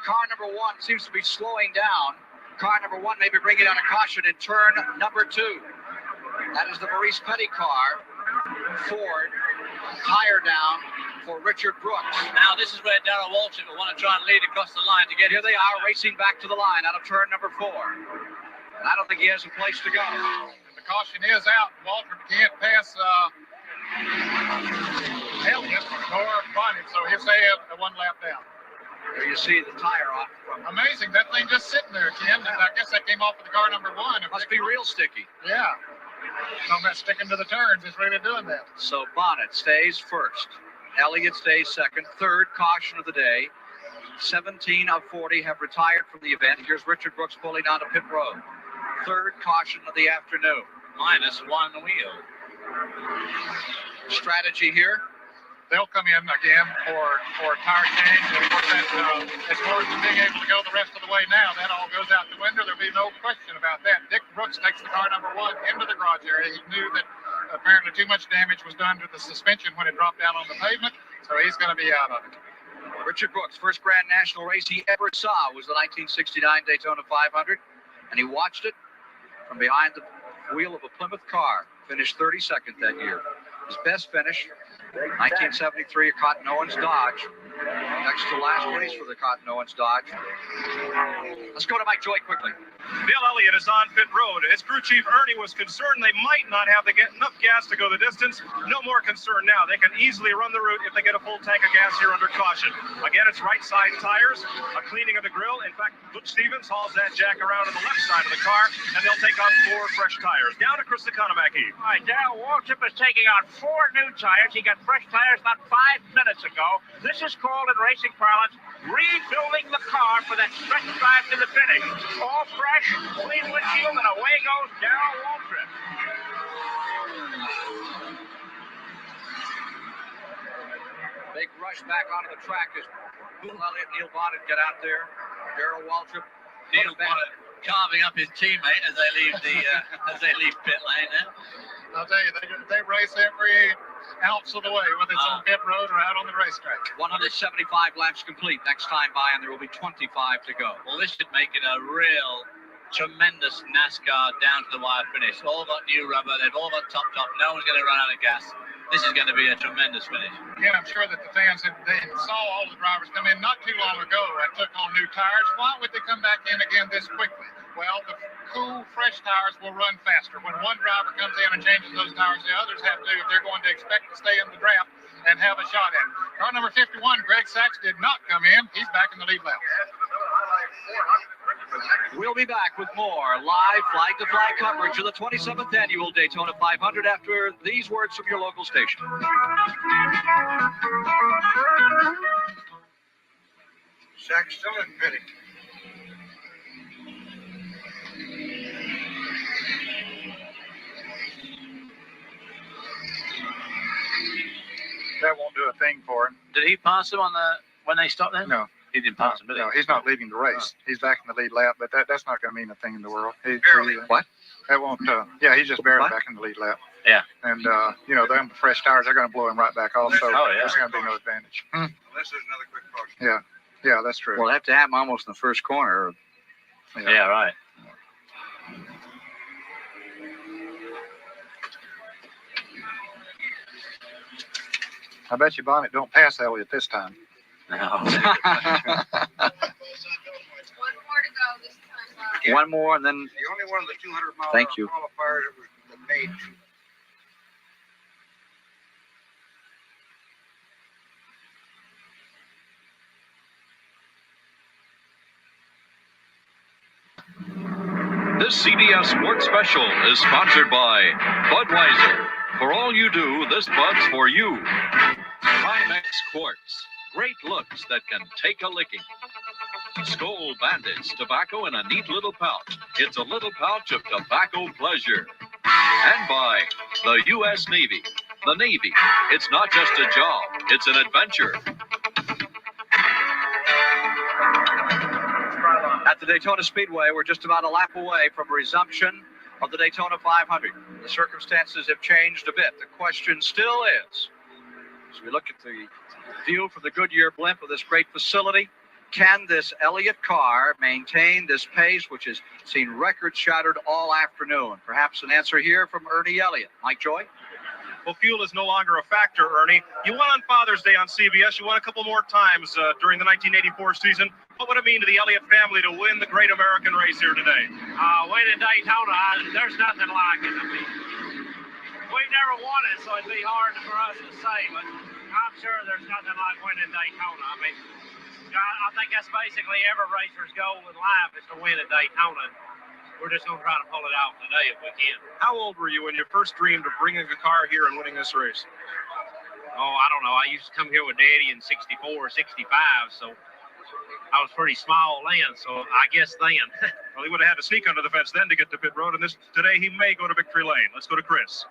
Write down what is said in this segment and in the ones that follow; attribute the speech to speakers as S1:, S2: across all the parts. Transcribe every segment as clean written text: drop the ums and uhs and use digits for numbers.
S1: Car number 1 seems to be slowing down. Car number 1 maybe bringing out a caution in turn number 2. That is the Maurice Petty car. Ford, tire down for Richard Brooks.
S2: Now this is where Darrell Waltrip will want to try and lead across the line to get
S1: here. They are racing back to the line out of turn number 4. And I don't think he has a place to go.
S3: The caution is out. Waltrip can't pass Elliott or Bonnet, so he'll stay one lap down.
S1: There you see the tire off.
S3: Amazing. That thing just sitting there, Ken. I guess that came off of the car number 1.
S1: It must be real sticky.
S3: Yeah. Talking about sticking to the turns, it's really doing that.
S1: So Bonnet stays first. Elliott stays second. Third caution of the day. 17 of 40 have retired from the event. Here's Richard Brooks pulling onto pit road. Third caution of the afternoon.
S2: Minus 1 wheel.
S1: Strategy here.
S3: They'll come in again for tire change. And of course, as far as being able to go the rest of the way now, that all goes out the window. There'll be no question about that. Dick Brooks takes the car number 1 into the garage area. He knew that apparently too much damage was done to the suspension when it dropped down on the pavement, so he's going to be out of it.
S1: Richard Brooks, first Grand National race he ever saw was the 1969 Daytona 500, and he watched it from behind the wheel of a Plymouth car. Finished 32nd that year. His best finish, 1973 at Cotton Owens Dodge. Next to last race for the Cotton Owens Dodge. Let's go to Mike Joy quickly.
S4: Bill Elliott is on pit road. His crew chief Ernie was concerned they might not have enough gas to go the distance. No more concern now. They can easily run the route if they get a full tank of gas here under caution. Again, it's right side tires, a cleaning of the grill. In fact, Butch Stevens hauls that jack around to the left side of the car, and they'll take on 4 fresh tires. Down to Chris Economaki.
S5: All right, Darrell Waltrip is taking on 4 new tires. He got fresh tires about 5 minutes ago. This is called in racing parlance rebuilding the car for that stretch drive to the finish. All fresh, clean windshield, and away goes Darrell Waltrip.
S1: Big rush back onto the track as Bill Elliott and Neil Bonnet get out there. Darrell Waltrip,
S2: Neil Bonnet carving up his teammate as they leave the pit lane.
S3: I'll tell you, they race every ounce of the way, whether it's on pit road or out on the racetrack.
S1: 175 laps complete next time by, and there will be 25 to go.
S2: Well, this should make it a real tremendous NASCAR down to the wire finish. All got new rubber, they've all got top. No one's going to run out of gas. This is going to be a tremendous finish.
S3: Yeah, I'm sure that the fans, they saw all the drivers come in not too long ago and took on new tires. Why would they come back in again this quickly? Well, the cool, fresh tires will run faster. When one driver comes in and changes those tires, the others have to, if they're going to expect to stay in the draft and have a shot at it. Car number 51, Greg Sachs, did not come in. He's back in the lead lap.
S1: We'll be back with more live flag-to-flag coverage of the 27th Annual Daytona 500 after these words from your local station.
S3: Sachs still in pitting. That won't do a thing for him.
S2: Did he pass him on when they stopped there?
S3: No.
S2: He didn't pass him, did he?
S3: No, he's not leading the race. He's back in the lead lap, but that's not going to mean a thing in the world.
S1: Barely. What?
S3: That won't, yeah, he's just barely back in the lead lap.
S2: Yeah.
S3: And, them fresh tires, they're going to blow him right back also.
S2: Oh, yeah.
S3: There's going to be no advantage.
S6: Unless there's another quick caution.
S3: Yeah, that's true.
S1: Well, it'll have to happen almost in the first corner.
S2: Yeah, right.
S3: I bet you Bonnet don't pass Elliott this time.
S2: No.
S7: One more to go this time.
S1: One more, and then.
S6: The only one of the 200-mile
S1: Thank you.
S6: qualifiers that made.
S8: This CBS Sports Special is sponsored by Budweiser. For all you do, this Bud's for you. Timex Quartz. Great looks that can take a licking. Skoal Bandits. Tobacco in a neat little pouch. It's a little pouch of tobacco pleasure. And by the U.S. Navy. The Navy. It's not just a job. It's an adventure.
S1: At the Daytona Speedway, we're just about a lap away from resumption of the Daytona 500. The circumstances have changed a bit. The question still is, as we look at the view from the Goodyear blimp of this great facility, Can this Elliott car maintain this pace, which has seen records shattered all afternoon? Perhaps an answer here from Ernie Elliott. Mike Joy?
S4: Well, fuel is no longer a factor, Ernie. You won on Father's Day on CBS. You won a couple more times during the 1984 season. What would it mean to the Elliott family to win the great American race here today?
S5: Winning Daytona, there's nothing like it. I mean, we never won it, so it'd be hard for us to say, but I'm sure there's nothing like winning Daytona. I mean, I think that's basically every racer's goal in life is to win at Daytona. We're just going to try to pull it out today if we can.
S4: How old were you when you first dreamed of bringing a car here and winning this race?
S5: Oh, I don't know. I used to come here with Daddy in 64 or 65, so I was pretty small then, so I guess then.
S4: Well, he would have had to sneak under the fence then to get to pit road, and today he may go to victory lane. Let's go to Chris.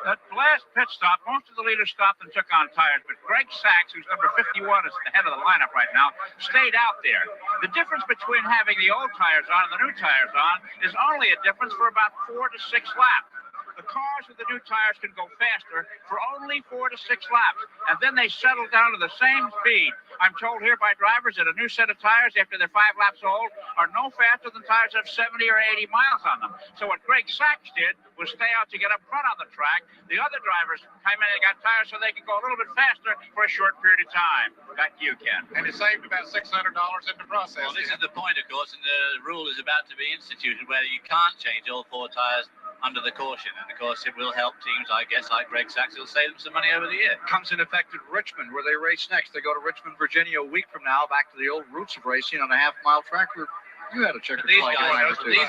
S5: At the last pit stop, most of the leaders stopped and took on tires, but Greg Sachs, who's number 51, is the head of the lineup right now, stayed out there. The difference between having the old tires on and the new tires on is only a difference for about 4 to 6 laps. The cars with the new tires can go faster for only 4 to 6 laps, and then they settle down to the same speed. I'm told here by drivers that a new set of tires after they're 5 laps old are no faster than tires that have 70 or 80 miles on them. So what Greg Sachs did was stay out to get up front on the track. The other drivers came in and got tires so they could go a little bit faster for a short period of time. Back to you, Ken.
S3: And it saved about $600 in the process.
S2: Well, this is the point, of course, and the rule is about to be instituted where you can't change all 4 tires under the caution, and of course it will help teams, I guess, like Greg Sachs. It'll save them some money over the year.
S1: Comes in effect at Richmond, where they race next. They go to Richmond, Virginia a week from now, back to the old roots of racing on a half-mile track. You had a checker.
S2: These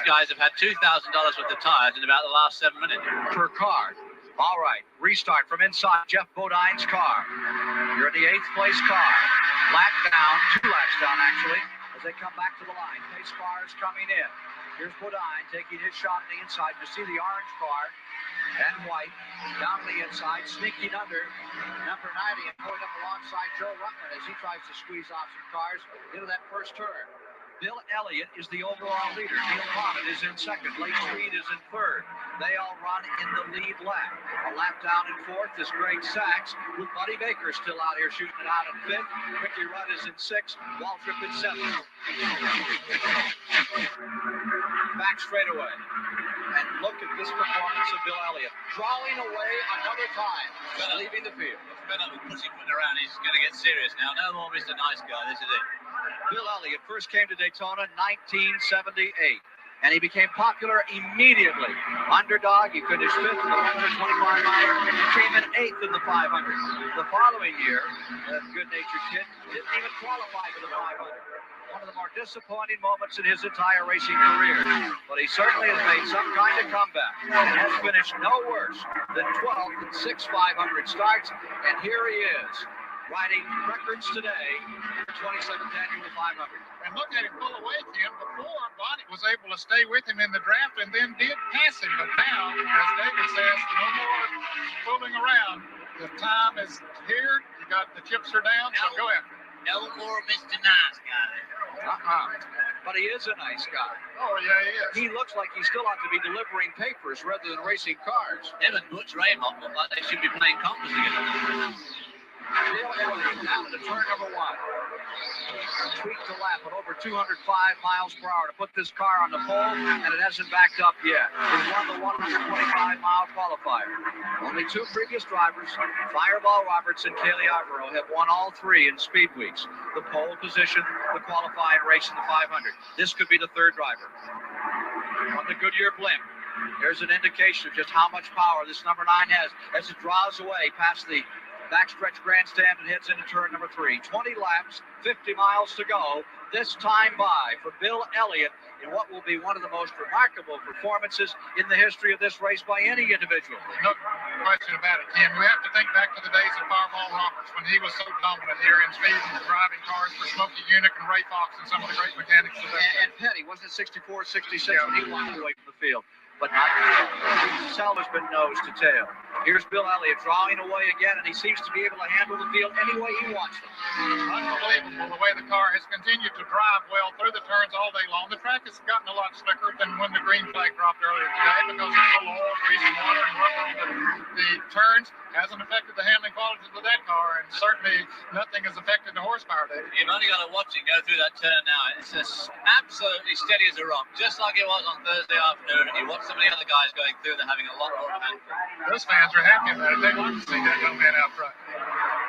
S2: guys have had $2,000 worth of tires in about the last 7 minutes.
S1: Per car. All right, restart from inside Jeff Bodine's car. You're in the 8th place car. Lap down, 2 laps down actually, as they come back to the line. Pace car is coming in. Here's Bodine taking his shot on the inside. You see the orange car and white down the inside, sneaking under number 90 and going up alongside Joe Ruttman as he tries to squeeze off some cars into that first turn. Bill Elliott is the overall leader. Neil Bonnet is in second. Lake Street is in third. They all run in the lead lap. A lap down in fourth is Greg Sachs, with Buddy Baker still out here shooting it out in fifth. Ricky Rudd is in sixth. Waltrip in seventh. Back straight away. And look at this performance of Bill Elliott. Drawing away another time. Leaving the field.
S2: Fed up with pussyfooting around. He's going to get serious now. No more Mr. Nice Guy. This is it.
S1: Bill Elliott first came to Daytona in 1978, and he became popular immediately. Underdog, he finished 5th in the 125-miler, came in 8th in the 500. The following year, that good-natured kid didn't even qualify for the 500. One of the more disappointing moments in his entire racing career. But he certainly has made some kind of comeback and has finished no worse than 12th in 6 500 starts, and here he is, riding records today for 27th annual 500.
S3: And look at him pull away, Tim. Before, Bonnet was able to stay with him in the draft and then did pass him. But now, as David says, no more fooling around. The time is here. You got the chips are down, so go ahead.
S2: No more Mr. Nice Guy.
S1: But he is a nice guy.
S3: Oh, yeah, he is.
S1: He looks like he still ought to be delivering papers rather than racing cars.
S2: Him and Butch Raymond look like they should be playing compass together.
S1: Bill Elliott down to turn number 1. Tweaked the lap at over 205 miles per hour to put this car on the pole, and it hasn't backed up yet. He won the 125-mile qualifier. Only 2 previous drivers, Fireball Roberts and Kaylee Ivero, have won all 3 in speed weeks. The pole position, the qualifying race, and the 500. This could be the 3rd driver. On the Goodyear blimp. Here's an indication of just how much power this number 9 has as it draws away past the backstretch grandstand and heads into turn number 3. 20 laps, 50 miles to go. This time by for Bill Elliott in what will be one of the most remarkable performances in the history of this race by any individual.
S3: No question about it, Ken. We have to think back to the days of Fireball Roberts when he was so dominant here in speed and driving cars for Smokey Unick and Ray Fox and some of the great mechanics of that.
S1: And Petty, wasn't it 64, 66 when he walked away from the field? But not Selma's been nose to tail. Here's Bill Elliott drawing away again, and he seems to be able to handle the field any way he wants to.
S3: Unbelievable the way the car has continued to drive well through the turns all day long. The track has gotten a lot slicker than when the green flag dropped earlier today because there's a little oil, grease, and water and rubber on the turns. Hasn't affected the handling qualities of that car, and certainly nothing has affected the horsepower, David.
S2: You've only got to watch it go through that turn now. It's just absolutely steady as a rock, just like it was on Thursday afternoon. And you watch some of the other guys going through, they're having a lot more fun.
S3: Those fans are happy about it. They like to see that young man out front.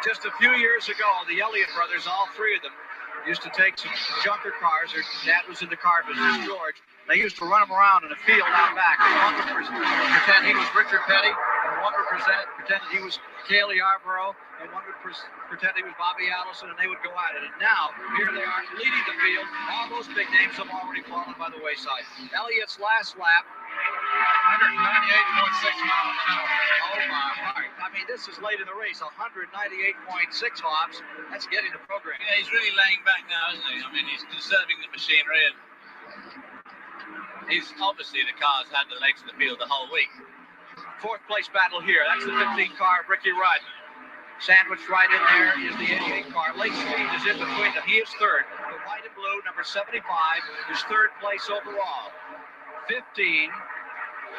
S1: Just a few years ago, the Elliott brothers, all three of them, used to take some junker cars. Their dad was in the car business, George. They used to run them around in a field out back. And one would pretend he was Richard Petty, and one would pretend that he was Cale Yarborough, and one would pretend he was Bobby Allison, and they would go at it. And now, here they are leading the field. All those big names have already fallen by the wayside. Elliott's last lap,
S3: 198.6 miles an hour.
S1: oh my heart. I mean, this is late in the race. 198.6 hops. That's getting the program.
S2: Yeah, he's really laying back now, isn't he? I mean, he's conserving the machinery, and he's obviously, the car's had the legs of the field the whole week.
S1: Fourth place battle here. That's the 15 car of Ricky Rudd. Sandwiched right in there is the 88 car. Lake Speed is in between them. He is third. The white and blue, number 75, is third place overall. 15,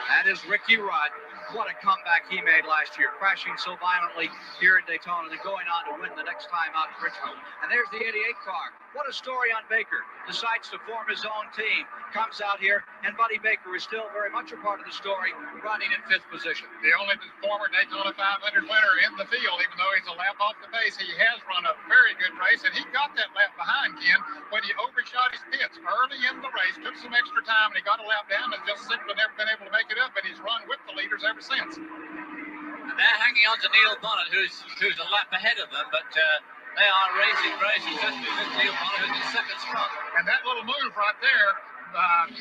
S1: that is Ricky Rudd. What a comeback he made last year, crashing so violently here in Daytona and then going on to win the next time out in Richmond. And there's the 88 car. What a story on Baker. Decides to form his own team. Comes out here, and Buddy Baker is still very much a part of the story, running in 5th position.
S3: The only former Daytona 500 winner in the field, even though he's a lap off the pace. He has run a very good race, and he got that lap behind Ken when he overshot his pits early in the race, took some extra time, and he got a lap down and just simply never been able to make it up, and he's run with the leaders ever since.
S2: And they're hanging on to Neil Bonnet, who's a lap ahead of them, but they are racing very successfully with Neil Bonnet, who's in second spot.
S3: And that little move right there,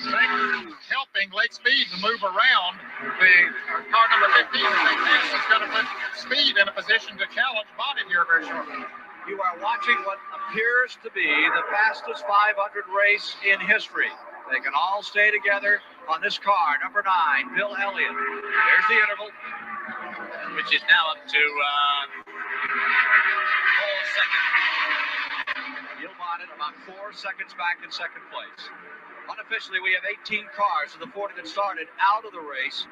S3: Baker helping Lake Speed to move around the car number 15, is going to put Speed in a position to challenge Bonnet here very shortly.
S1: You are watching what appears to be the fastest 500 race in history. They can all stay together on this car, number 9, Bill Elliott. There's the interval,
S2: which is now up to 4 seconds.
S1: Neil Bonnet about 4 seconds back in second place. Unofficially, we have 18 cars of the 40 that started out of the race,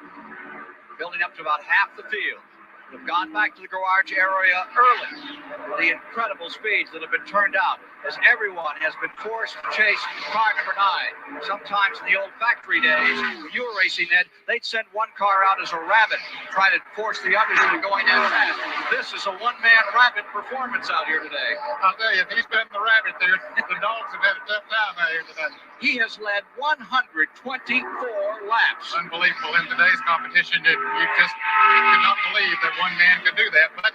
S1: building up to about half the field. Have gone back to the garage area early. The incredible speeds that have been turned out as everyone has been forced to chase car number 9. Sometimes in the old factory days, when you were racing, Ed, they'd send one car out as a rabbit, try to force the others into going in fast. This is a one-man rabbit performance out here today.
S3: I'll tell you, if he's been the rabbit there, the dogs have had a tough time out here today.
S1: He has led 124 laps.
S3: Unbelievable. In today's competition, you just could not believe that one man could do that. But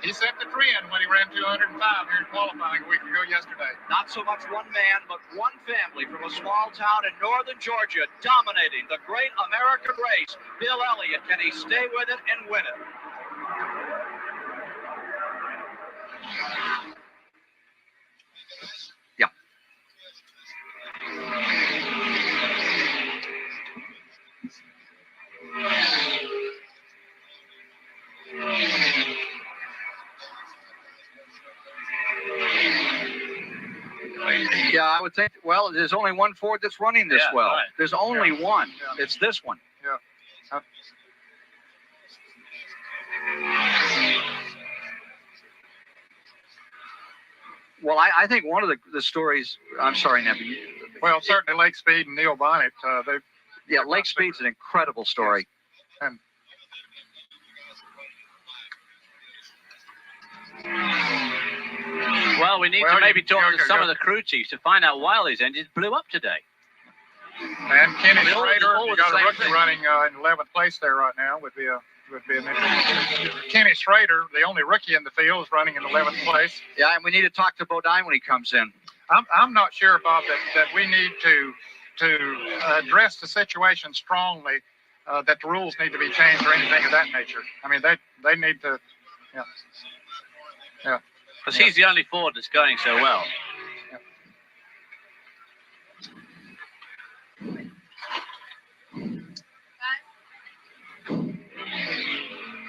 S3: he set the trend when he ran 205 here in qualifying a week ago yesterday.
S1: Not so much one man, but one family from a small town in northern Georgia dominating the great American race. Bill Elliott, can he stay with it and win it? Yeah. Yeah, I would think, well, there's only one Ford that's running this well. Right. There's only one. Yeah. It's this one.
S3: Yeah.
S1: Well, I think one of the stories, I'm sorry, Nebby.
S3: Well, certainly Lake Speed and Neil Bonnet.
S1: Lake Speed's an incredible story.
S3: And
S2: well, we need to maybe talk to some of the crew chiefs to find out why these engines blew up today.
S3: And Kenny Schrader, you got a rookie running in 11th place there right now, would be an interesting. Kenny Schrader, the only rookie in the field, is running in 11th place.
S1: Yeah, and we need to talk to Bodine when he comes in.
S3: I'm not sure, Bob, that we need to address the situation strongly, that the rules need to be changed or anything of that nature. I mean, they need to, yeah.
S2: Because he's the only Ford that's going so well.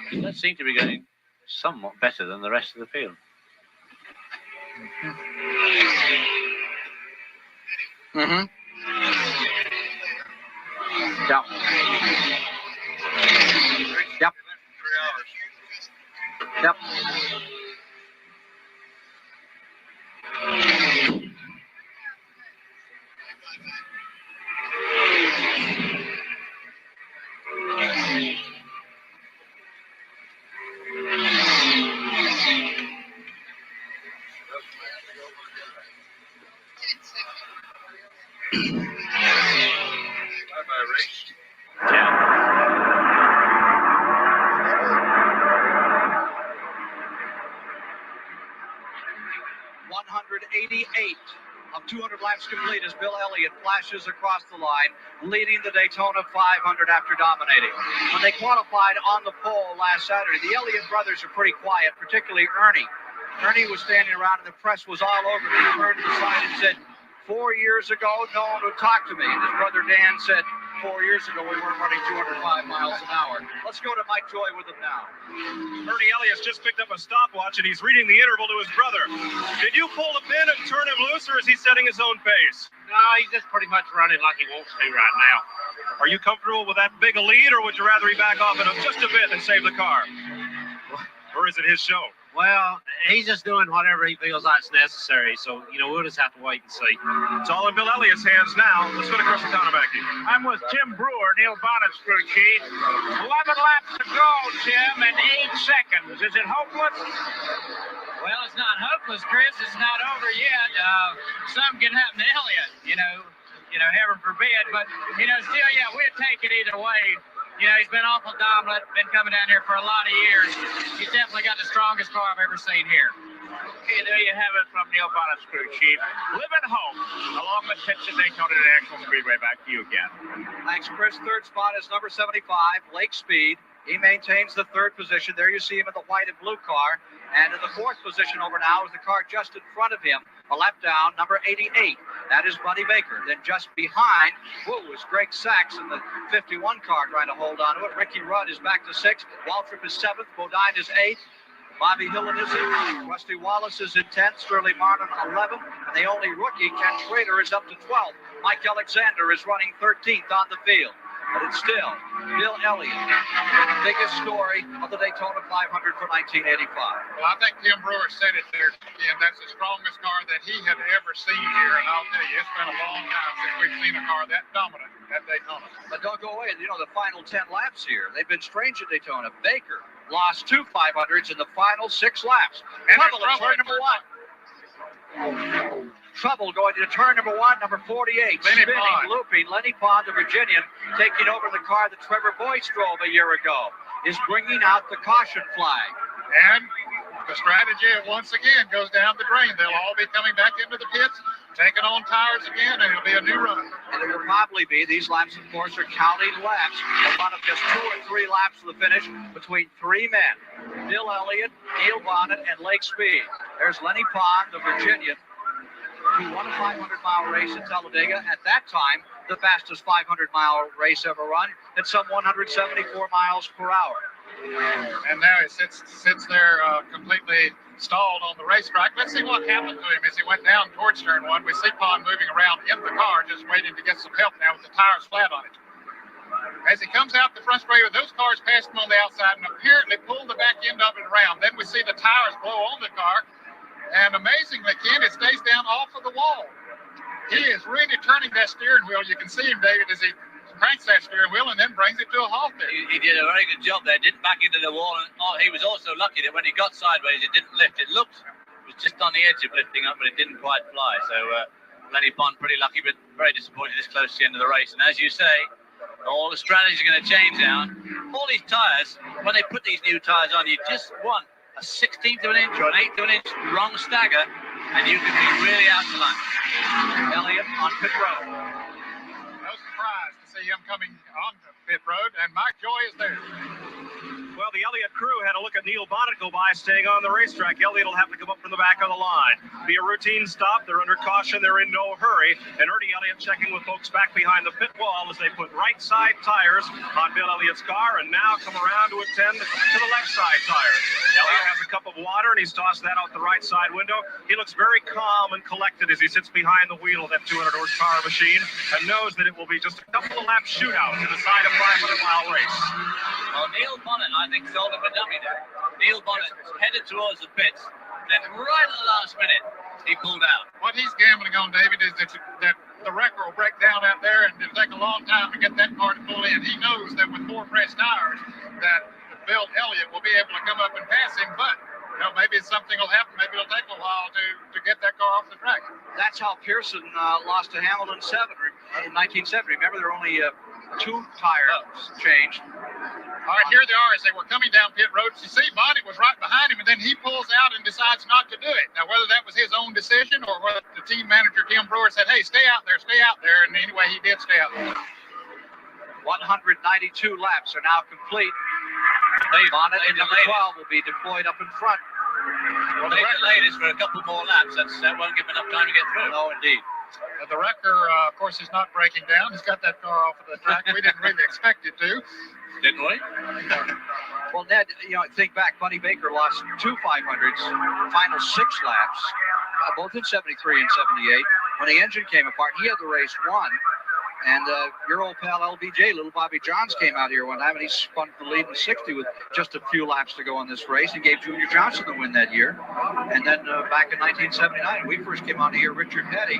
S2: He does seem to be going somewhat better than the rest of the field.
S1: Mm-hmm. Yep. Yep. 3 hours. Yep.
S6: Bye-bye, race.
S5: Yeah.
S1: 188 of 200 laps complete as Bill Elliott flashes across the line, leading the Daytona 500 after dominating. When they qualified on the pole last Saturday, the Elliott brothers are pretty quiet, particularly Ernie. Ernie was standing around and the press was all over him. He turned to the side and said, 4 years ago, no one would talk to me. And his brother Dan said, 4 years ago, we weren't running 205 miles an hour. Let's go to Mike Joy with him now.
S4: Ernie Elliott's just picked up a stopwatch and he's reading the interval to his brother. Did you pull the pin and turn him loose, or is he setting his own pace?
S5: No, he's just pretty much running like he wants to right now.
S4: Are you comfortable with that big a lead, or would you rather he back off it just a bit and save the car? Or is it his show?
S9: Well, he's just doing whatever he feels like's necessary. So, we'll just have to wait and see.
S4: It's all in Bill Elliott's hands now. Let's go to Chris Economaki.
S5: I'm with Tim Brewer, Neil Bonnet's crew chief. 11 laps to go, Tim, and 8 seconds. Is it hopeless?
S10: Well, it's not hopeless, Chris. It's not over yet. Something can happen to Elliott, heaven forbid. But, still, yeah, we'd take it either way. He's been awful dominant, been coming down here for a lot of years. He's definitely got the strongest car I've ever seen here.
S5: Okay, there you have it from Neil Bonnet's crew chief. Live and hope, along with pits at Daytona International Speedway. Back to you again.
S1: Thanks, Chris. Third spot is number 75, Lake Speed. He maintains the third position. There you see him in the white and blue car. And in the fourth position over now is the car just in front of him, a lap down, number 88. That is Buddy Baker. Then just behind, is Greg Sachs in the 51 car trying to hold on to it. Ricky Rudd is back to 6th. Waltrip is 7th. Bodine is 8th. Bobby Hillen is in. Rusty Wallace is in 10th. Sterling Martin 11th. And the only rookie, Ken Schrader, is up to 12th. Mike Alexander is running 13th on the field. But it's still Bill Elliott, the biggest story of the Daytona 500 for 1985.
S3: Well, I think Tim Brewer said it there, and that's the strongest car that he had ever seen here. And I'll tell you, it's been a long time since we've seen a car that dominant at Daytona.
S1: But don't go away. The final 10 laps here, they've been strange at Daytona. Baker lost 2 500s in the final 6 laps.
S3: And
S1: Trouble at turn number 1. Trouble going to turn number 1, number 48. Spinning, looping. Lenny Pond, the Virginian, taking over the car that Trevor Boyce drove a year ago, is bringing out the caution flag.
S3: And the strategy once again goes down the drain. They'll all be coming back into the pits, taking on tires again, and it'll be a new run.
S1: And it will probably be, these laps, of course, are counting laps. A lot of just 2 or 3 laps to the finish between 3 men. Bill Elliott, Neil Bonnet, and Lake Speed. There's Lenny Pond, the Virginian, who won a 500-mile race at Talladega. At that time, the fastest 500-mile race ever run at some 174 miles per hour.
S3: And now he sits there completely stalled on the racetrack. Let's see what happened to him as he went down towards turn 1. We see Pond moving around in the car, just waiting to get some help now with the tires flat on it. As he comes out the front straightaway, those cars passed him on the outside and apparently pulled the back end of it around. Then we see the tires blow on the car. And amazingly, Ken, it stays down off of the wall. He is really turning that steering wheel. You can see him, David, as he cranks that steering wheel and then brings it to a halt there.
S2: He did a very good job there. Didn't back into the wall. And he was also lucky that when he got sideways, it didn't lift. It was just on the edge of lifting up, but it didn't quite fly. So Lenny Pond pretty lucky, but very disappointed this close to the end of the race. And as you say, all the strategies are going to change now. All these tires, when they put these new tires on, you just want a 16th of an inch or an 1/8 of an inch wrong stagger, and you can be really out to lunch.
S1: Elliott on pit road.
S3: No surprise to see him coming on the pit road, and Mike Joy is there.
S4: Well, the Elliott crew had a look at Neil Bonnet go by, staying on the racetrack. Elliott will have to come up from the back of the line. Be a routine stop. They're under caution. They're in no hurry. And Ernie Elliott checking with folks back behind the pit wall as they put right side tires on Bill Elliott's car and now come around to attend to the left side tires. Elliott has a cup of water and he's tossed that out the right side window. He looks very calm and collected as he sits behind the wheel of that 200 horsepower machine and knows that it will be just a couple of lap shootout to decide a 500-mile race.
S2: Well, Neil Bonnet, I think, sold him a dummy there. Neil Bonnet headed towards the pits, then right at the last minute, he pulled out.
S3: What he's gambling on, David, is that the wrecker will break down out there and it'll take a long time to get that car to pull in. He knows that with 4 fresh tires that Bill Elliott will be able to come up and pass him, but maybe something will happen. Maybe it'll take a while to get that car off the track.
S1: That's how Pearson lost to Hamilton in 1970. Remember, there were only 2 tires changed.
S3: All right, here they are as they were coming down pit road. You see, Bonnet was right behind him, and then he pulls out and decides not to do it. Now, whether that was his own decision or whether the team manager, Tim Brewer, said, hey, stay out there. And anyway, he did stay out there.
S1: 192 laps are now complete. Bonnet and number 12 will be deployed up in front.
S2: Well, they delayed this for a couple more laps. That won't give enough time to get through.
S1: No, indeed.
S3: The wrecker, of course, is not breaking down. He's got that car off of the track. We didn't really expect it to.
S2: Didn't we?
S1: Well, Ned, think back. Buddy Baker lost 2 500s, final 6 laps, both in 73 and 78. When the engine came apart, he had the race won. And your old pal LBJ, Little Bobby Johns, came out here one time, and he spun for the lead in 60 with just a few laps to go in this race. He gave Junior Johnson the win that year. And then back in 1979, when we first came out here, Richard Petty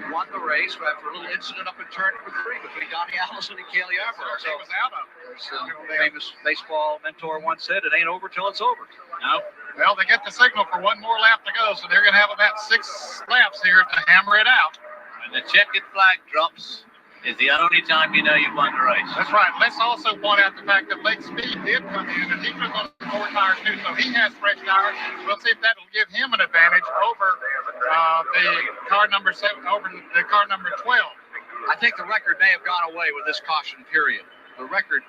S1: won the race after a little incident up in turn number 3 between Donnie Allison and Cale Yarborough.
S3: So he was out of it.
S1: As the famous baseball mentor once said, it ain't over till it's over.
S2: No.
S3: Well, they get the signal for 1 more lap to go, so they're going to have about 6 laps here to hammer it out.
S2: When the checkered flag drops, is the only time you know you've won the race.
S3: That's right. Let's also point out the fact that Lake Speed did come in, and he took on 4 tires too, so he has fresh tires. We'll see if that'll give him an advantage over the car number 7, over the car number 12.
S1: I think the record may have gone away with this caution period. The record,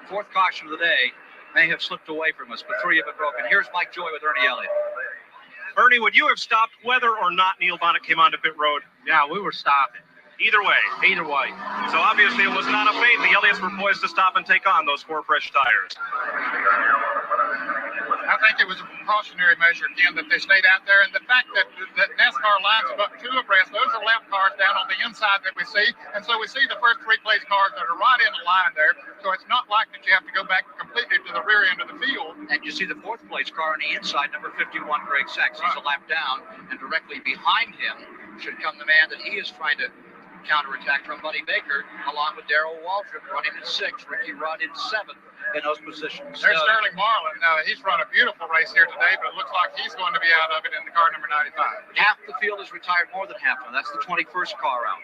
S1: 4th caution of the day, may have slipped away from us, but 3 have been broken. Here's Mike Joy with Ernie Elliott.
S4: Ernie, would you have stopped whether or not Neil Bonnet came onto pit road?
S9: Yeah, we were stopping.
S4: Either way.
S9: Either way.
S4: So obviously it was not a fate. The Elliots were poised to stop and take on those 4 fresh tires.
S3: I think it was a precautionary measure, again, that they stayed out there. And the fact that NASCAR lines about 2 abreast, those are lap cars down on the inside that we see. And so we see the first 3 place cars that are right in the line there. So it's not like that you have to go back completely to the rear end of the field.
S1: And you see the 4th place car on the inside, number 51, Greg Sachs. He's a lap down, and directly behind him should come the man that he is trying to counterattack from Buddy Baker, along with Darrell Waldrop running in 6th, Ricky Rudd in 7th in those positions.
S3: There's Sterling Marlin. He's run a beautiful race here today, but it looks like he's going to be out of it in the car number 95.
S1: Half the field is retired, more than half of them. That's the 21st car out.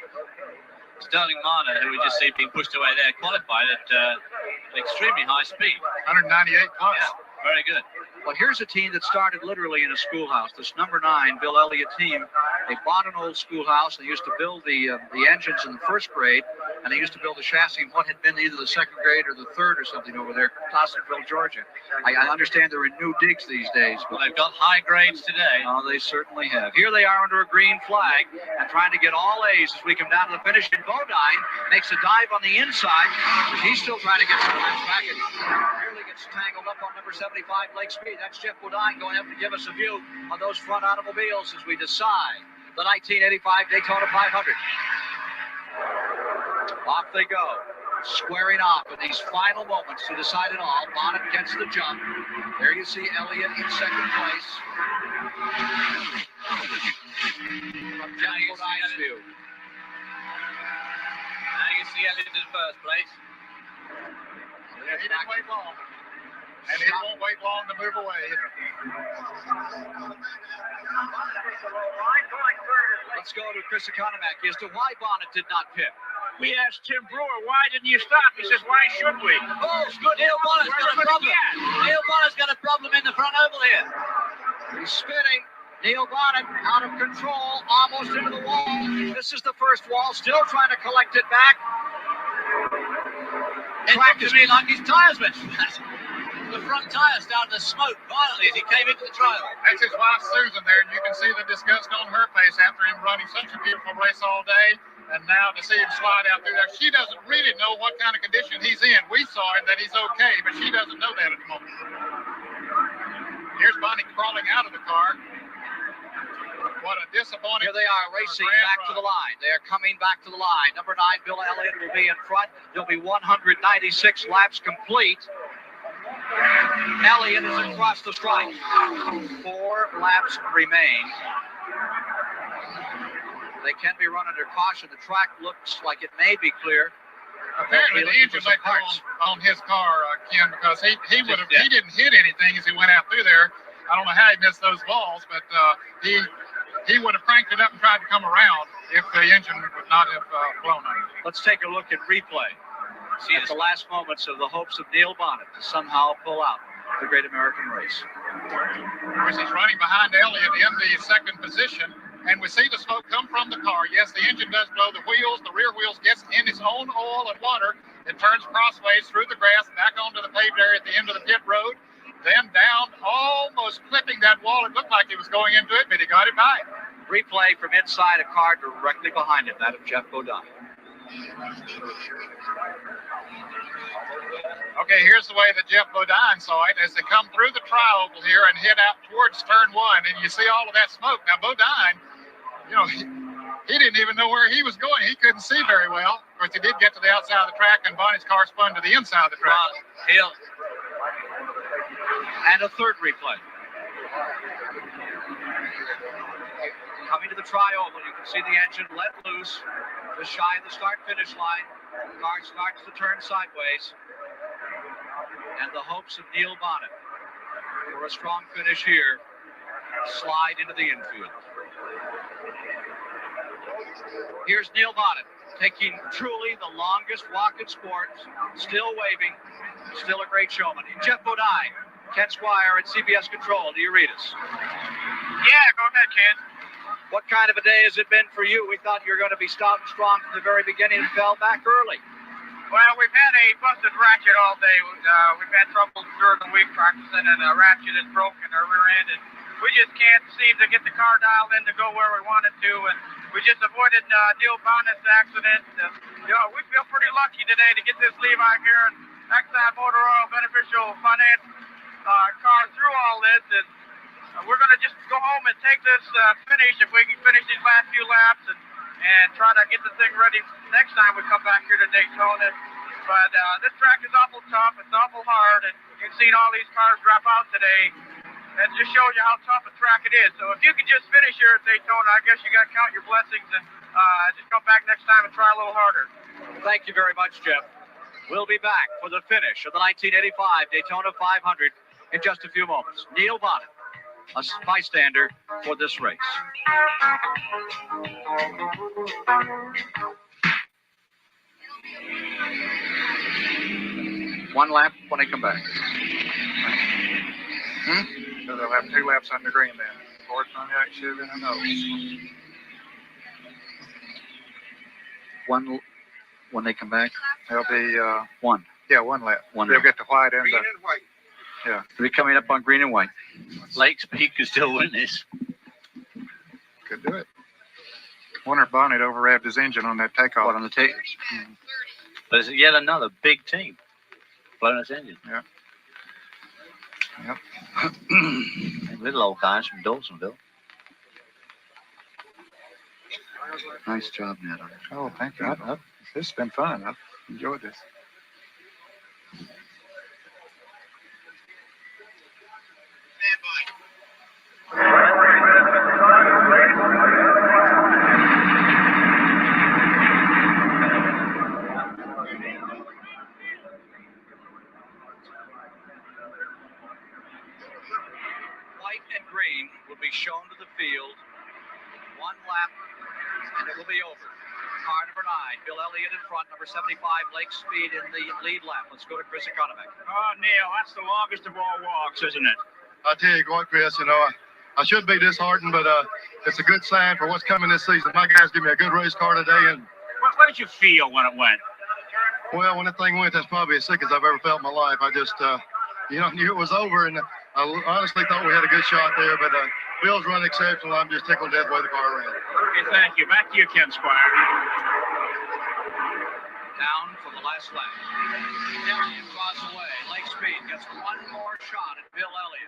S2: Sterling Marlin, who we just see being pushed away there, qualified at extremely high speed.
S3: 198 plus.
S2: Yeah, very good.
S1: Well, here's a team that started literally in a schoolhouse. This number 9, Bill Elliott team, they bought an old schoolhouse. They used to build the engines in the 1st grade, and they used to build the chassis in what had been either the 2nd grade or the 3rd or something over there, Dawsonville, Georgia. I understand they're in new digs these days.
S2: Well, they've got high grades today.
S1: Oh, they certainly have. Here they are under a green flag and trying to get all A's as we come down to the finish. And Bodine makes a dive on the inside, but he's still trying to get to the last package. Nearly gets tangled up on number 75, Lake Speed. That's Jeff Bodine going up to give us a view of those front automobiles as we decide the 1985 Daytona 500. Off they go, squaring off in these final moments to decide it all. Bonnet gets the jump. There you see Elliott in 2nd place. From Jeff Bodine's view.
S2: Now you see Elliott in 1st place.
S3: Yeah, he didn't wait long. And he won't wait long to move away.
S1: Let's go to Chris Economack as to why Bonnet did not pit.
S5: We asked Tim Brewer, why didn't you stop? He says, why should we?
S2: Oh, it's good. Neil Bonnet's got a problem. Neil Bonnet's got a problem in the front oval here.
S1: He's spinning. Neil Bonnet out of control, almost into the wall. This is the 1st wall, still trying to collect it back.
S2: It looked to me like his tires went flat. the front tyre started to smoke violently as he came into the trial.
S3: That's his wife Susan there, and you can see the disgust on her face after him running such a beautiful race all day. And now to see him slide out through there, she doesn't really know what kind of condition he's in. We saw him that he's okay, but she doesn't know that at the moment. Here's Bonnie crawling out of the car. What a disappointing.
S1: Here they are racing back to the line. They are coming back to the line. Number 9, Bill Elliott, will be in front. There'll be 196 laps complete. Elliott is across the stripe. 4 laps remain. They can be run under caution. The track looks like it may be clear.
S3: Apparently the engine may go on his car, Ken, because he didn't hit anything as he went out through there. I don't know how he missed those balls, but he would have cranked it up and tried to come around if the engine would not have blown up.
S1: Let's take a look at replay. See at the last moments of the hopes of Neil Bonnet to somehow pull out the Great American Race.
S3: Of course, he's running behind Elliott in the second position. And we see the smoke come from the car. Yes, the engine does blow. The rear wheels gets in its own oil and water. It turns crossways through the grass, back onto the paved area at the end of the pit road, then down, almost clipping that wall. It looked like he was going into it, but he got it by.
S1: Replay from inside a car directly behind him, that of Jeff Bodine.
S3: Okay, here's the way that Jeff Bodine saw it as they come through the tri-oval here and head out towards turn 1, and you see all of that smoke. Now, Bodine, you know, he didn't even know where he was going. He couldn't see very well. Of course, he did get to the outside of the track, and Bonnie's car spun to the inside of the track.
S1: And a third replay. Coming to the tri-oval, you can see the engine let loose, just shy of the start-finish line. The car starts to turn sideways. And the hopes of Neil Bonnet for a strong finish here slide into the infield. Here's Neil Bonnet taking truly the longest walk in sports, still waving, still a great showman. Jeff Bodine, Ken Squire at CBS Control. Do you read us?
S5: Yeah, go ahead, Ken.
S1: What kind of a day has it been for you? We thought you were going to be stout and strong from the very beginning and fell back early.
S5: Well, we've had a busted ratchet all day. We've had trouble during the week practicing, and a ratchet is broken, our rear end, and we just can't seem to get the car dialed in to go where we want it to, and we just avoided Neil Bonnet's accident. We feel pretty lucky today to get this Levi here and Exxon Motor Oil Beneficial Finance car through all this, and we're going to just go home and take this finish if we can finish these last few laps and try to get the thing ready next time we come back here to Daytona. But this track is awful tough. It's awful hard, and you've seen all these cars drop out today. That just shows you how tough a track it is. So if you can just finish here at Daytona, I guess you got to count your blessings and just come back next time and try a little harder.
S1: Thank you very much, Jeff. We'll be back for the finish of the 1985 Daytona 500 in just a few moments. Neil Bonnet, a bystander for this race. One lap when they come back.
S3: So they'll have 2 laps under green then. Ford Pontiac should have been a nose.
S1: One when they come back?
S3: There'll be
S1: one.
S3: Yeah, 1 lap.
S1: One
S3: They'll
S1: lap.
S3: get the white and
S6: Green
S3: the
S6: and white.
S3: yeah.
S1: They'll be coming up on green and white.
S2: Lakes Peak could still win this.
S3: Could do it. Wonder if Bonnet overrevved his engine on that takeoff.
S1: What on the tape?
S2: But it's yet another big team blowing its engine.
S3: Yeah. Yep.
S2: Little old guys from Dawsonville.
S1: Nice job, Ned.
S3: Oh, thank you. This has been fun. I've enjoyed this.
S1: White and green will be shown to the field. 1 lap, and it will be over. Car number 9, Bill Elliott in front. Number 75, Lake Speed in the lead lap. Let's go to Chris Economic.
S5: Oh, Neil, that's the longest of all walks, isn't it?
S11: I tell you what, Chris, I should be disheartened, but it's a good sign for what's coming this season. My guys give me a good race car today, and
S5: What did you feel when it went?
S11: well, when that thing went, that's probably as sick as I've ever felt in my life. I knew it was over, and I honestly thought we had a good shot there, but Bill's run exceptional. I'm just tickled to death the way the car ran.
S5: Okay, thank you. Back to you, Ken Squire.
S1: Down for the last lap. Elliott draws away. Lake Speed gets one more shot at Bill Elliott.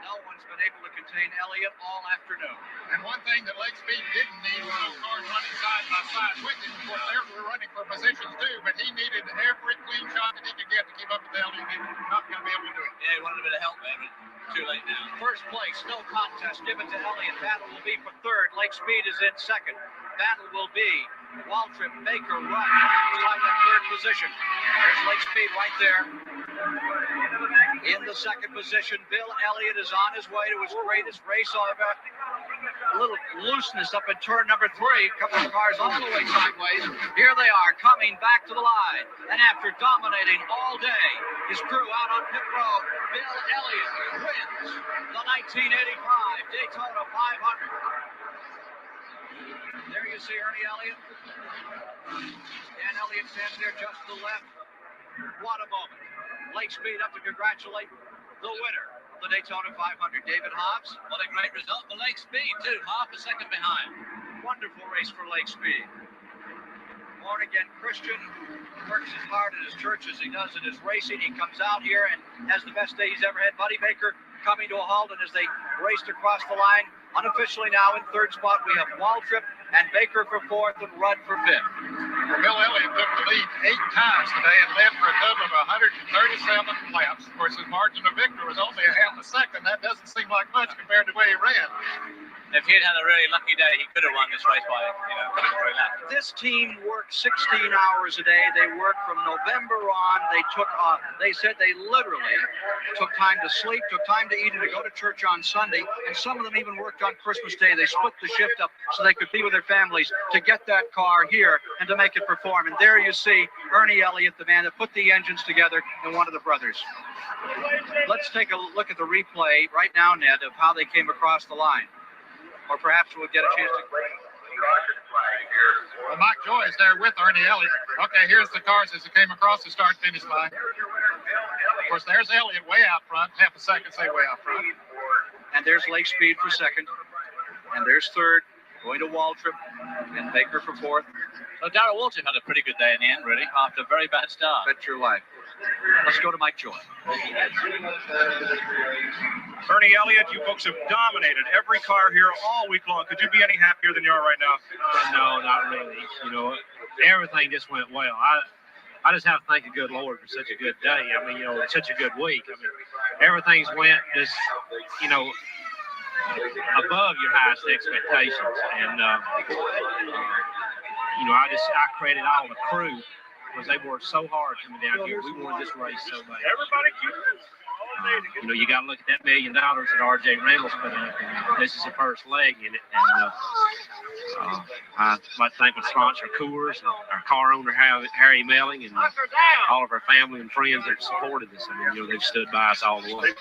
S1: No one's been able to contain Elliott all afternoon.
S3: And one thing that Lake Speed didn't need was those cars running side by side with him. Of course, they were running for positions too, but he needed every clean shot that he could get to keep up with Elliott. He was not going to be able to do it.
S2: Yeah, he wanted a bit of help there, but too late now.
S1: First place, no contest, given to Elliott. Battle will be for third. Lake Speed is in second. Battle will be Waltrip, Baker, Rudd. Inside that third position. There's Lake Speed right there. In the second position, Bill Elliott is on his way to his greatest race ever. A little looseness up in turn number 3. A couple of cars all the way sideways. Here they are coming back to the line. And after dominating all day, his crew out on pit road, Bill Elliott wins the 1985 Daytona 500. There you see Ernie Elliott. Dan Elliott standing there just to the left. What a moment. Lake Speed up to congratulate the winner of the Daytona 500, David Hobbs.
S2: What a great result for Lake Speed, too. Half a second behind.
S1: Wonderful race for Lake Speed. Born-again Christian, works as hard at his church as he does at his racing. He comes out here and has the best day he's ever had. Buddy Baker coming to a halt, and as they raced across the line, unofficially now in third spot, we have Waltrip and Baker for fourth and Rudd for fifth.
S3: Well, Bill Elliott took the lead 8 times today and led for a total of 137 laps. Of course, his margin of victory was only a half a second. That doesn't seem like much compared to the way he ran.
S2: If he'd had a really lucky day, he could have won this race by, 2-3 laps.
S1: This team worked 16 hours a day. They worked from November on. They said they literally took time to sleep, took time to eat, and to go to church on Sunday. And some of them even worked on Christmas Day. They split the shift up so they could be with their families to get that car here and to make it perform. And there you see Ernie Elliott, the man that put the engines together, and one of the brothers. Let's take a look at the replay right now, Ned, of how they came across the line. Or perhaps we'll get a chance to...
S3: Well, Mike Joy is there with Ernie Elliott. Okay, here's the cars as they came across the start-finish line. Of course, there's Elliott way out front. Half a second, say way out front.
S1: And there's Lake Speed for second. And there's third, going to Waltrip, and Baker for fourth.
S2: So Darrell Waltrip had a pretty good day in the end, really, after a very bad start.
S1: Bet your life. Let's go to Mike Joy.
S4: Ernie Elliott, you folks have dominated every car here all week long. Could you be any happier than you are right now?
S9: No, not really. Everything just went well. I just have to thank the good Lord for such a good day. I mean, such a good week. I mean, everything's went just, above your highest expectations. And, I credit all the crew because they worked so hard coming down here. We wanted this race so bad.
S4: Everybody keep
S9: You got to look at that $1 million that R.J. Reynolds put up. And this is the first leg in it. And I'd like to thank my sponsor, Coors, and our car owner, Harry Melling, and all of our family and friends that supported us. I mean, they've stood by us all the way.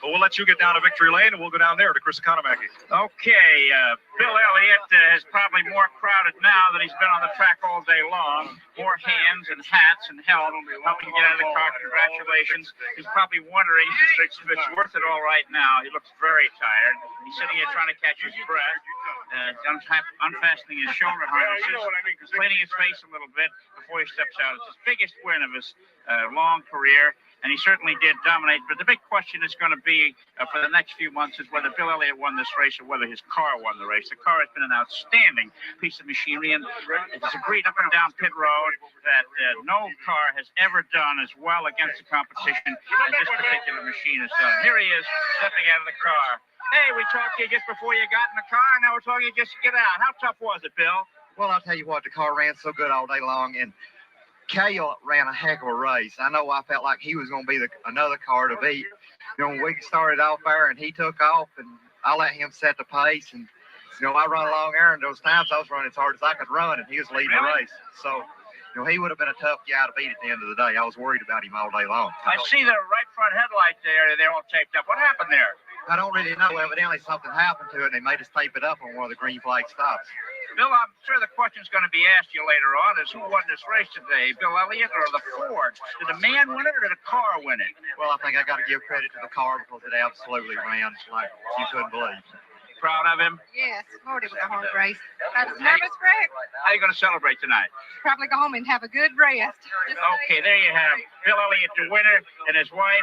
S4: Well, we'll let you get down to Victory Lane, and we'll go down there to Chris Economaki.
S5: Okay, Bill Elliott is probably more crowded now that he's been on the track all day long. More hands and hats and help helping get out of the car. Congratulations. He's probably wondering if it's worth it all right now. He looks very tired. He's sitting here trying to catch his breath, unfastening his shoulder harnesses, cleaning his face a little bit before he steps out. It's his biggest win of his long career, and he certainly did dominate. But the big question is going to be for the next few months is whether Bill Elliott won this race or whether his car won the race. The car has been an outstanding piece of machinery, and it's agreed up and down pit road that no car has ever done as well against the competition as this particular machine has done. Here he is stepping out of the car. Hey, we talked to you just before you got in the car, and now we're talking to you just to get out. How tough was it, Bill?
S6: Well, I'll tell you what, the car ran so good all day long, and Cale ran a heck of a race. I know I felt like he was going to be another car to beat. We started off there, and he took off, and I let him set the pace. And, I run along there, and those times I was running as hard as I could run, and he was leading the race. So, he would have been a tough guy to beat at the end of the day. I was worried about him all day long.
S5: I see the right front headlight there. They're all taped up. What happened there?
S6: I don't really know. Evidently something happened to it, and they made us tape it up on one of the green flag stops.
S5: Bill, I'm sure the question's going to be asked you later on is who won this race today, Bill Elliott or the Ford? Did a man win it or did a car win it?
S6: Well, I think I got to give credit to the car because it absolutely ran like you couldn't believe.
S5: Proud of him?
S12: Yes, Lord, it was a hard race. I was nervous wreck.
S5: How are you going to celebrate tonight?
S12: Probably go home and have a good rest.
S5: Okay, there you have Bill Elliott, the winner, and his wife,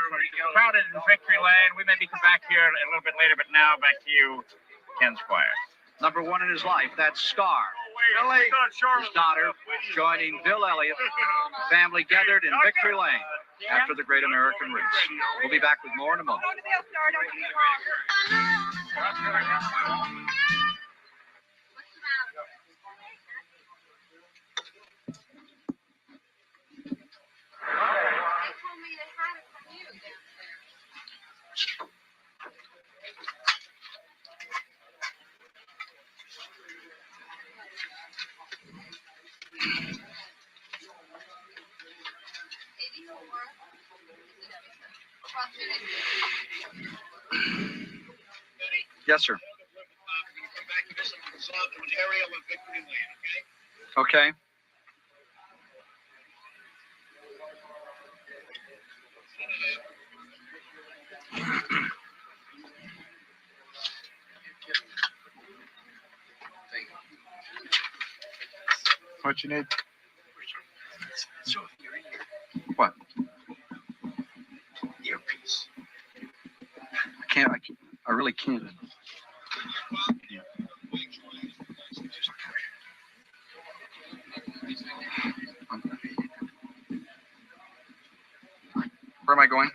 S5: crowded in victory lane. We may be come back here a little bit later, but now back to you, Ken Squire.
S1: Number one in his life, that's Star. His daughter joining Bill Elliott. Family gathered in victory lane after the Great American Race. We'll be back with more in a moment. Yes, sir. Okay.
S11: What you need?
S1: What?
S11: Earpiece.
S1: I really can't. Where am I going?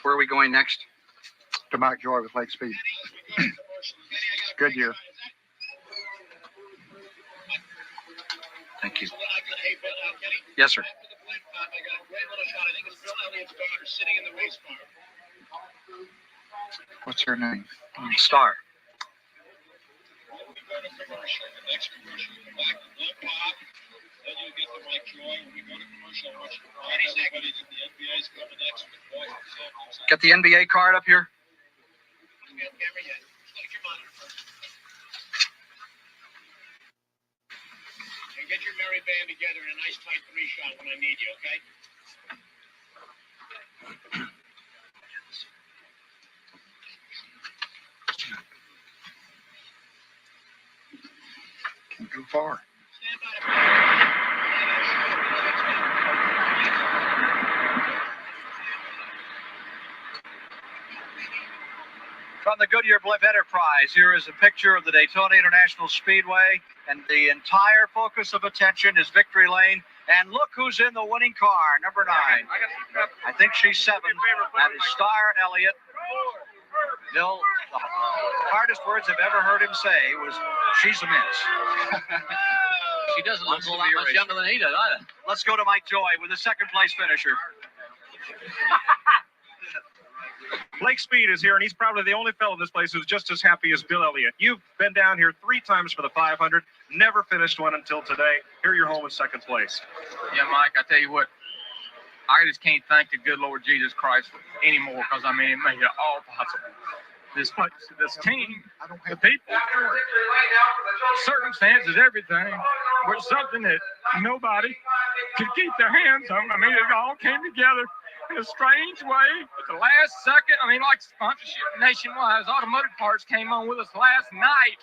S1: Where are we going next?
S11: To Mike Joy with Lake Speed. Good year.
S1: Thank you. Yes, sir.
S11: What's her name?
S1: Star. Get the NBA card up here.
S3: And get your merry band together in a nice tight 3-shot when I need you, okay?
S11: Can't go far.
S1: From the Goodyear Blimp Enterprise, here is a picture of the Daytona International Speedway, and the entire focus of attention is victory lane. And look who's in the winning car, number 9. I think she's 7. That is Star Elliott. Bill, the hardest words I've ever heard him say was, she's a miss.
S2: She doesn't look a lot much younger than he does either.
S1: Let's go to Mike Joy with the second place finisher.
S4: Lake Speed is here, and he's probably the only fellow in this place who's just as happy as Bill Elliott. You've been down here 3 times for the 500, never finished one until today. Here you're home in second place.
S10: Yeah, Mike, I tell you what, I just can't thank the good Lord Jesus Christ anymore because, I mean, it made it all possible. This place, this team, the people, circumstances, everything, was something that nobody could keep their hands on. I mean, it all came together in a strange way at the last second. I mean, like sponsorship nationwide, automotive parts came on with us last night.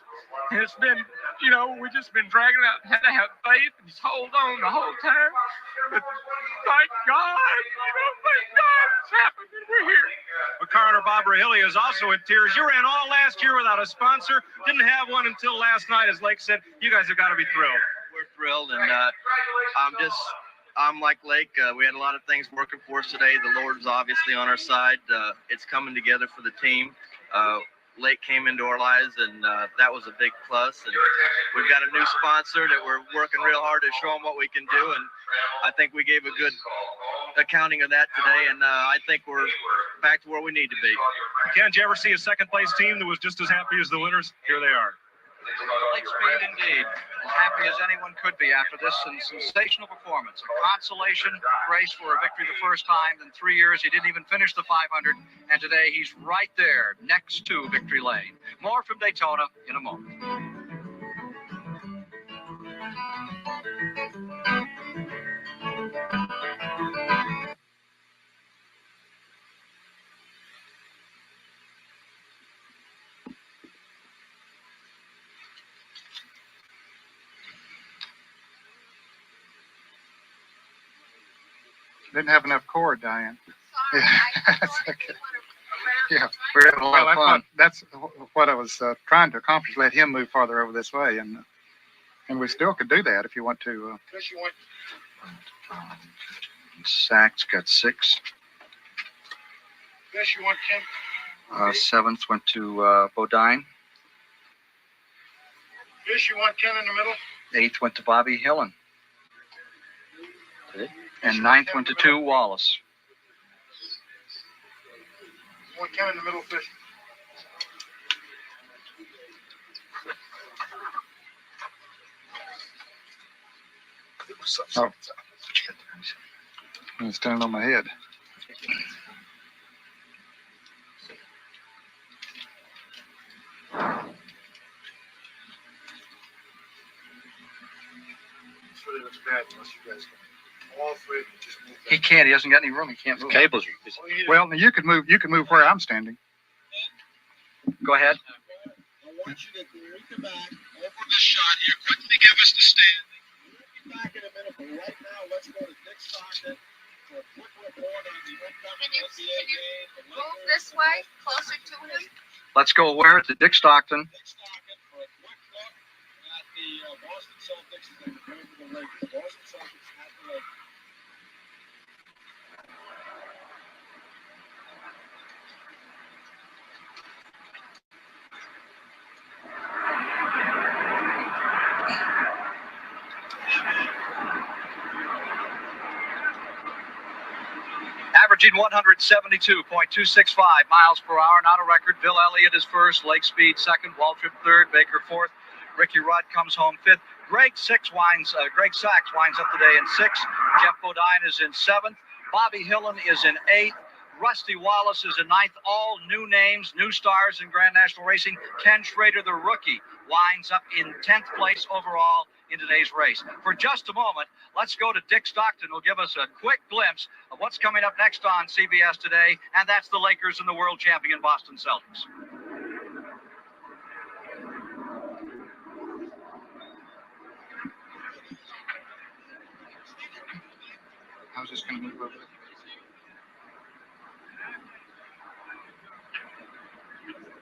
S10: And it's been, you know, we've just been dragging out, had to have faith and just hold on the whole time. But thank God, you know, thank God it's happened. We're here.
S4: McCarter Barbara Hilly is also in tears. You ran all last year without a sponsor, didn't have one until last night, as Lake said. You guys have got to be thrilled.
S13: We're thrilled, and I'm like Lake. We had a lot of things working for us today. The Lord was obviously on our side. It's coming together for the team. Lake came into our lives, and that was a big plus. And we've got a new sponsor that we're working real hard to show them what we can do. And I think we gave a good accounting of that today. And I think we're back to where we need to be.
S4: Ken, did you ever see a second place team that was just as happy as the winners? Here they are.
S1: Lake speed indeed. As happy as anyone could be after this sensational performance. A consolation race for a victory the first time in 3 years. He didn't even finish the 500, and today he's right there next to victory lane. More from Daytona in a moment.
S3: Didn't have enough cord, Diane. Yeah, that's okay. Yeah,
S6: We're having a lot of fun.
S3: That's what I was trying to accomplish. Let him move farther over this way, and we still could do that if you want to.
S6: Sachs got 6.
S3: Yes, you want Ken?
S6: 7th went to Bodine.
S3: Yes, you want Ken in the middle?
S6: 8th went to Bobby Hillen. And 9th went to 2 Wallace.
S3: You want Ken in the middle, Fish? Oh. I'm standing on my head.
S6: He can't. He hasn't got any room. He can't move.
S2: Cables.
S3: Well, you could move. You can move where I'm standing.
S6: Go ahead.
S11: I want you to come back over the shot here. Quickly give us the stand. We'll be back in a minute, but right now, let's go to Dick Stockton for a quick report on the upcoming NBA game.
S12: Move this way, closer to him.
S6: Let's go where? To Dick Stockton.
S11: Dick Stockton for a quick look at the Boston Celtics as they prepare for the Lakers. Boston Celtics at the Lakers.
S1: Averaging 172.265 miles per hour, not a record. Bill Elliott is first, Lake Speed second, Waltrip third, Baker fourth, Ricky Rudd comes home fifth. Greg Sachs winds up the day in sixth. Jeff Bodine is in seventh. Bobby Hillen is in eighth. Rusty Wallace is in ninth. All new names, new stars in Grand National Racing. Ken Schrader, the rookie, winds up in 10th place overall in today's race. For just a moment, let's go to Dick Stockton, who'll give us a quick glimpse of what's coming up next on CBS today, and that's the Lakers and the world champion Boston Celtics.
S3: I was just going to move over there.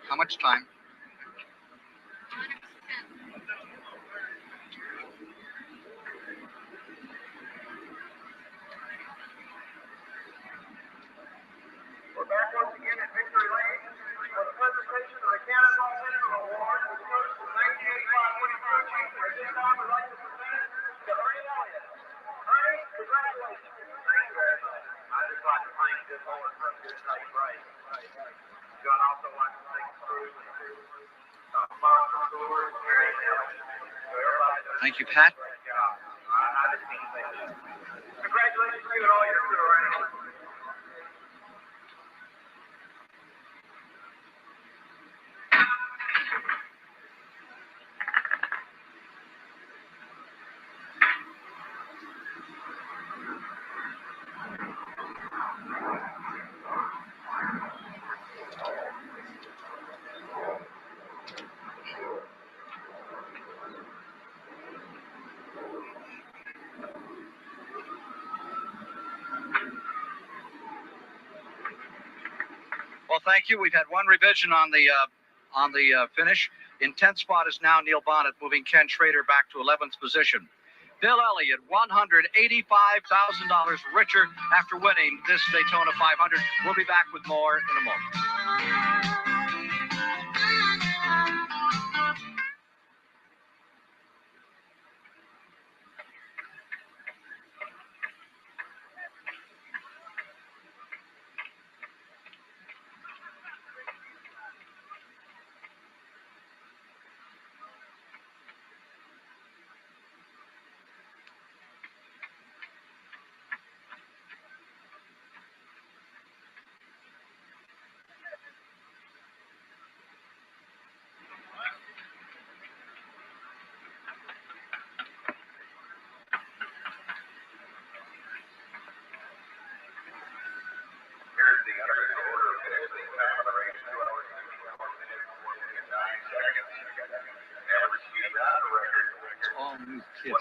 S6: How much time?
S4: We're back once again at Victory Lane for the presentation of the Cannonball Winner Award, which goes to the 1985 winning crew chief. At this time, we'd like to present it to Ernie Elliott. Ernie, congratulations. Thank you very much. I'd just like to thank this Lord for a good night's race. God also like to thank the crew and sponsors, Lord, and everybody.
S1: Thank you, Pat.
S4: Great job. I just can't thank you. Congratulations to you and all your crew, Ernie.
S1: Well, thank you. We've had one revision on the finish. In 10th spot is now Neil Bonnet, moving Ken Schrader back to 11th position. Bill Elliott, $185,000 richer after winning this Daytona 500. We'll be back with more in a moment. Kids,
S2: Yeah.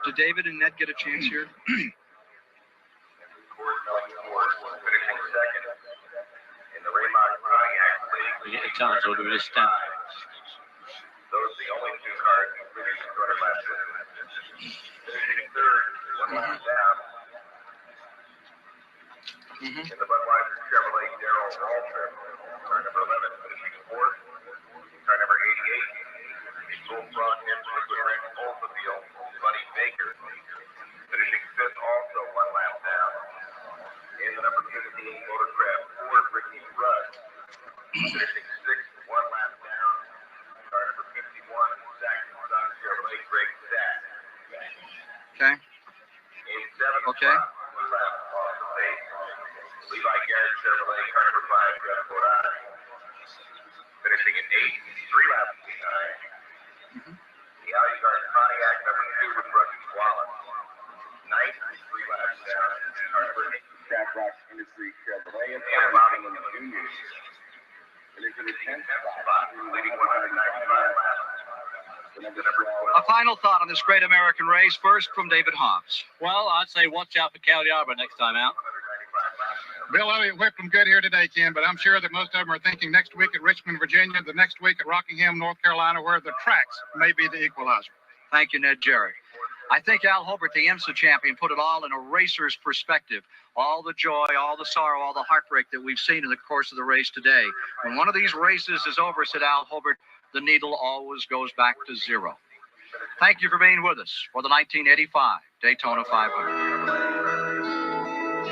S1: did David and Ned get a chance here?
S2: We get a chance, or do we just stand?
S11: Those are the only two cars who finished in front of last year. Finishing third, one lap down. In the Budweiser Chevrolet Darrell Waltrip, car number 11, finishing fourth. Car number 88, full front Equipment Oldsmobile, Buddy Baker, finishing fifth, also one lap down. In the number 15 Motorcraft Ford, Ricky Rudd, finishing sixth, one lap down. Car number 51, Jackson Sun Chevrolet, Greg Stack.
S1: Okay.
S11: In seventh,
S1: Okay.
S11: one lap off the pace. Levi Garrett Chevrolet, car number 5, Jeff Corral. Finishing in eighth, 3 laps behind. The Audi Guard Pontiac number 2 with Russell Wallace. Ninth, 3 laps down. Car number 8, Shackrock Industries Chevrolet, and Bobby Jr. Finishing in 10th spot, leading 195 laps. The number 12.
S1: A final thought on this great American race, first from David Hobbs.
S2: Well, I'd say watch out for Cal Yarborough next time out.
S3: Bill Elliott whipped them good here today, Ken, but I'm sure that most of them are thinking next week at Richmond, Virginia, the next week at Rockingham, North Carolina, where the tracks may be the equalizer.
S1: Thank you, Ned Jarrett. I think Al Hobart, the IMSA champion, put it all in a racer's perspective. All the joy, all the sorrow, all the heartbreak that we've seen in the course of the race today. When one of these races is over, said Al Hobart, the needle always goes back to zero. Thank you for being with us for the 1985 Daytona 500.